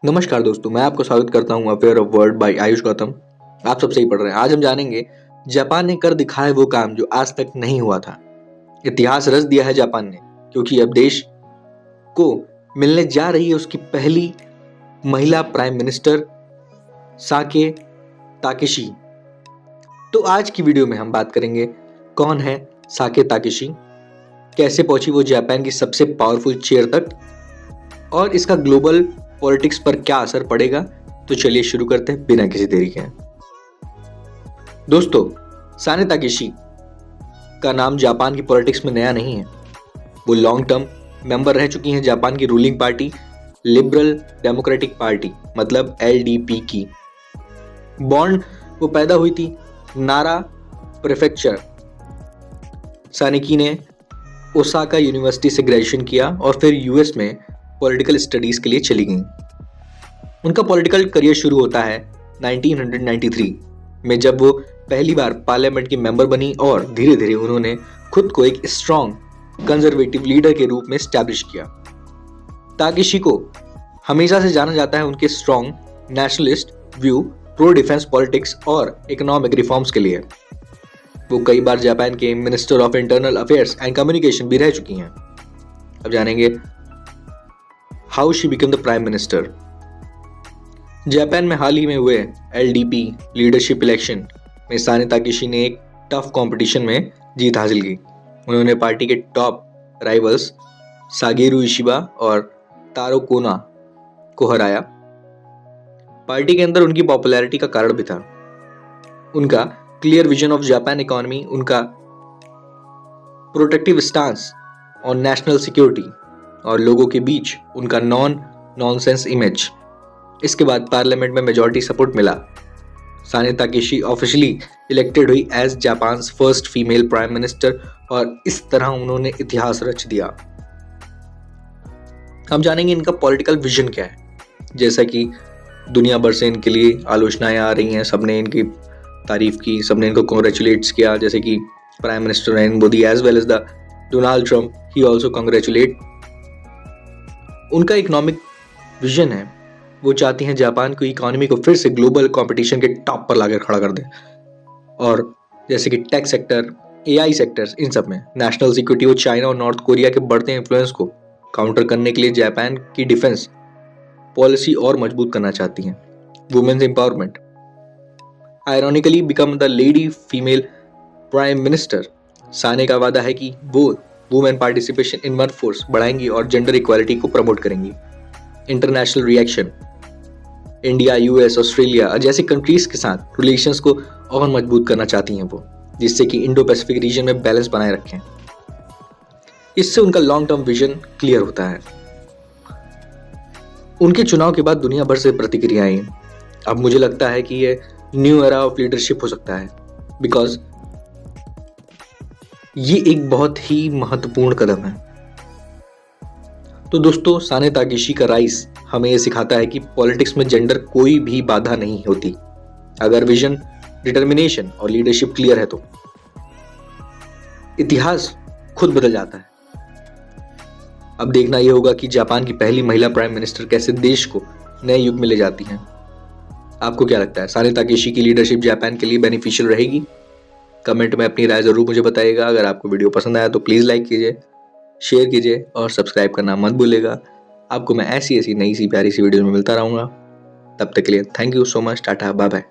नमस्कार दोस्तों, मैं आपको स्वागत करता हूं affair of world by Ayush Gautam. आप सब सही पढ़ रहे हैं। आज हम जानेंगे जापान ने कर दिखाया वो काम जो आज तक नहीं हुआ था। इतिहास रच दिया है जापान ने, क्योंकि अब देश को मिलने जा रही है उसकी पहली महिला प्राइम मिनिस्टर साके ताकेशी। तो आज की वीडियो में हम बात करेंगे कौन है साके ताकेशी, कैसे पहुंची वो जापान की सबसे पावरफुल चेयर तक, और इसका ग्लोबल पॉलिटिक्स पर क्या असर पड़ेगा। तो चलिए शुरू करते हैं बिना किसी देरी के। दोस्तों, साने ताकेशी का नाम जापान की पॉलिटिक्स में नया नहीं है। वो लॉन्ग टर्म मेंबर रह चुकी हैं जापान की ruling party liberal democratic party मतलब एलडीपी की। बॉर्न वो पैदा हुई थी नारा प्रेफेक्चर। सानेकी ने ओसाका यूनिवर्सिटी से ग्रेजुएशन किया और फिर यूएस में पॉलिटिकल स्टडीज के लिए चली गई। उनका पॉलिटिकल करियर शुरू होता है 1993 में, जब वो पहली बार पार्लियामेंट की मेंबर बनी और धीरे धीरे उन्होंने खुद को एक स्ट्रॉन्ग कंजर्वेटिव लीडर के रूप में स्टैब्लिश किया। ताकेशी को हमेशा से जाना जाता है उनके strong nationalist view, pro defence politics और इकोनॉमिक रिफॉर्म्स के लिए। वो कई बार जापान के minister of internal affairs and communication भी रह चुकी हैं। अब जानेंगे how she become the prime minister. Japan में हाल ही में हुए एलडीपी लीडरशिप इलेक्शन में साने ताकेशी ने एक टफ कंपटीशन में जीत हासिल की। उन्होंने पार्टी के टॉप राइवल्स सागेरू इशिबा और तारो कोना को हराया। पार्टी के अंदर उनकी पॉपुलैरिटी का कारण भी था उनका clear vision of Japan economy, उनका protective stance on national security और लोगों के बीच उनका नॉनसेंस इमेज। इसके बाद पार्लियामेंट में मेजॉरिटी सपोर्ट मिला। साने ताकेशी ऑफिशियली इलेक्टेड हुई as Japan first female prime minister और इस तरह उन्होंने इतिहास रच दिया। हम जानेंगे इनका पॉलिटिकल विजन क्या है। जैसा कि दुनिया भर से इनके लिए आलोचनाएं आ रही हैं, सबने इनकी तारीफ की, सबने इनको कॉन्ग्रेचुलेट्स किया, जैसे कि prime minister Narendra Modi as well as the Donald Trump, he also congratulate. उनका इकोनॉमिक विजन है, वो चाहती हैं जापान को इकोनॉमी को फिर से ग्लोबल कंपटीशन के टॉप पर लाकर खड़ा कर दे। और जैसे कि टेक सेक्टर, एआई सेक्टर्स, इन सब में नेशनल सिक्योरिटी, वो चाइना और नॉर्थ कोरिया के बढ़ते इन्फ्लुएंस को काउंटर करने के लिए जापान की डिफेंस पॉलिसी और मजबूत करना चाहती हैं। Women's empowerment, ironically become the lady female prime minister. Sanae का वादा है कि वो वुमेन पार्टिसिपेशन इन वर्कफोर्स बढ़ाएंगी और जेंडर इक्वालिटी को प्रमोट करेंगी। International reaction, India, US, Australia जैसी कंट्रीज के साथ रिलेशंस को और मजबूत करना चाहती हैं वो, जिससे कि इंडो पैसिफिक रीजन में बैलेंस बनाए रखें। इससे उनका लॉन्ग टर्म विजन क्लियर होता है। उनके चुनाव के बाद दुनिया भर से प्रतिक्रिया आई। अब मुझे लगता है कि ये न्यू एरा ऑफ लीडरशिप हो सकता है, बिकॉज ये एक बहुत ही महत्वपूर्ण कदम है। तो दोस्तों, साने ताकेशी का राइज हमें यह सिखाता है कि पॉलिटिक्स में जेंडर कोई भी बाधा नहीं होती, अगर विजन, डिटर्मिनेशन और लीडरशिप क्लियर है तो इतिहास खुद बदल जाता है। अब देखना यह होगा कि जापान की पहली महिला प्राइम मिनिस्टर कैसे देश को नए युग में ले जाती हैं। आपको क्या लगता है, साने ताकेशी की लीडरशिप जापान के लिए बेनिफिशियल रहेगी? कमेंट में अपनी राय जरूर मुझे बताइएगा। अगर आपको वीडियो पसंद आया तो प्लीज लाइक कीजिए, शेयर कीजिए और सब्सक्राइब करना मत भूलिएगा। आपको मैं ऐसी नई सी प्यारी सी वीडियो में मिलता रहूंगा। तब तक के लिए thank you so much, tata, bye bye.